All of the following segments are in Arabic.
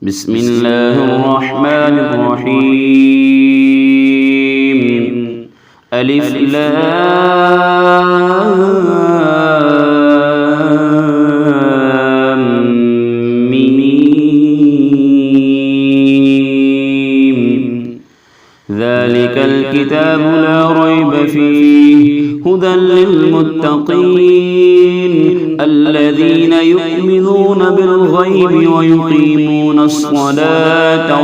بسم الله الرحمن الرحيم. ألف لام ميم. ذلك الكتاب لا ريب فيه هدى للمتقين الذين يؤمنون بالغيب ويقيمون الصلاة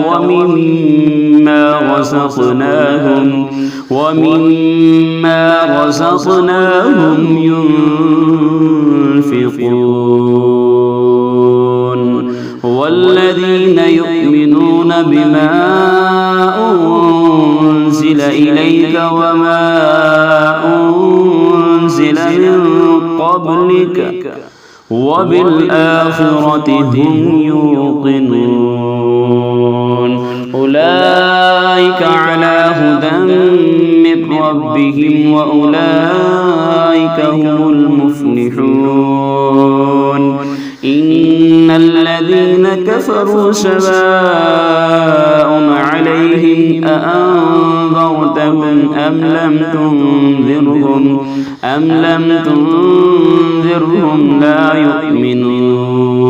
ومما رزقناهم ينفقون والذين يؤمنون بما أنزل إليك وما أنزل من قبلك وبالآخرة هم يوقنون أولئك على هدى من ربهم وأولئك هم المفلحون. إن الذين كفروا سواء عليهم أأنذرتهم أم لم تنذرهم لا يؤمنون.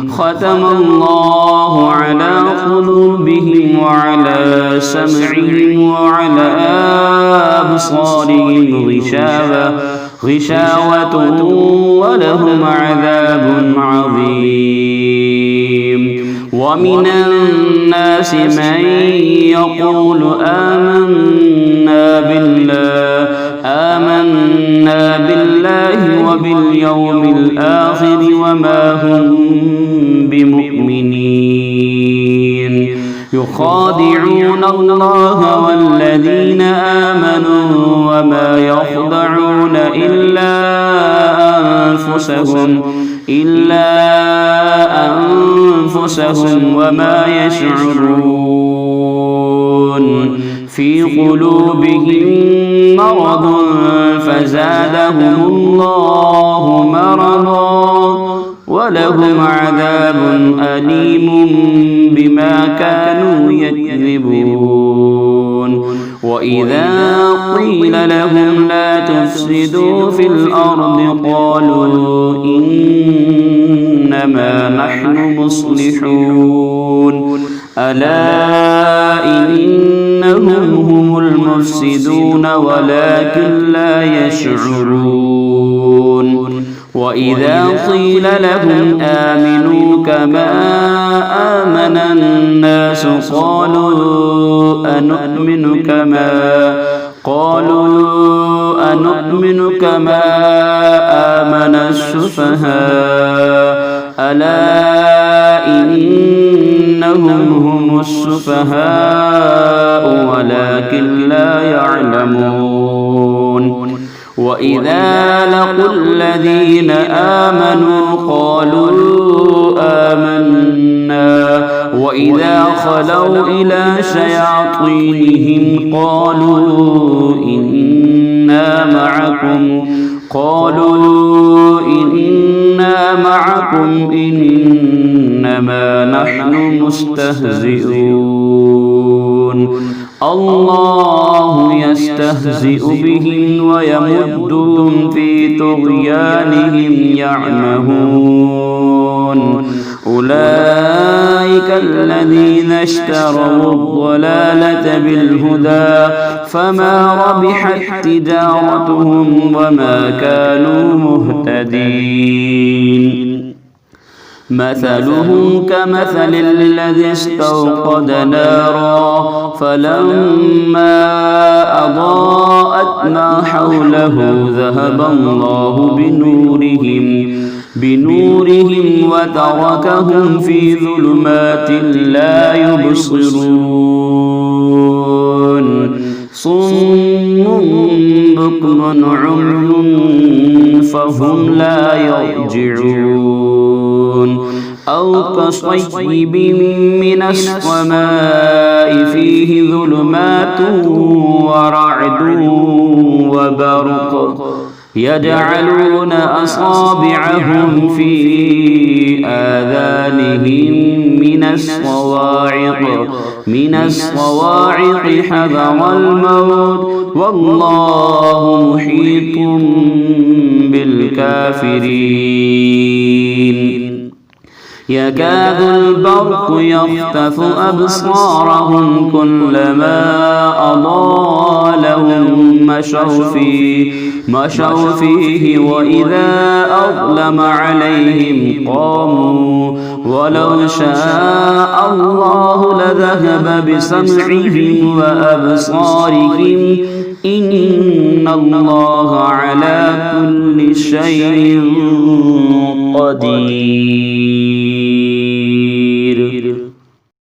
ختم الله على قلوبهم وعلى سمعهم وعلى أبصارهم غشاوة ولهم عذاب عظيم. ومن الناس من يقول آمنا بالله وباليوم الآخر وما هم بمؤمنين. يخادعون الله والذين آمنوا وما يخدعون إلا أنفسهم وما يشعرون. في قلوبهم مرض فزادهم الله مرضا ولهم عذاب أليم بما كانوا يكذبون. وإذا قيل لهم لا تفسدوا في الأرض قالوا إنما نحن مصلحون ألا إنهم هم المفسدون ولكن لا يشعرون. وإذا قيل لهم آمنوا كما آمن الناس قالوا أنؤمن كما آمن السفهاء ألا إنهم هم السفهاء ولكن لا يعلمون. وإذا لقوا الذين آمنوا قالوا آمنا وإذا خلوا إلى شياطينهم قالوا إنا معكم إنما نحن مستهزئون. الله يستهزئ بهم ويمدهم في طغيانهم يعمهون. أولئك الذين اشتروا الضلالة بالهدى فما ربحت تجارتهم وما كانوا مهتدين. مثلهم كمثل الذي استوقد نارا فلما أضاءت ما حوله ذهب الله بنورهم وتركهم في ظلمات لا يبصرون. صم بكم عمي فهم لا يرجعون. أو كصيب من السماء فيه ظلمات ورعد وبرق يجعلون أصابعهم في آذانهم من الصواعق حذر الموت والله محيط بالكافرين يكاد البرق يخطف أبصارهم كلما أضاء لهم مشوا فيه وإذا أظلم عليهم قاموا ولو شاء الله لذهب بسمعهم وأبصارهم إن الله على كل شيء قدير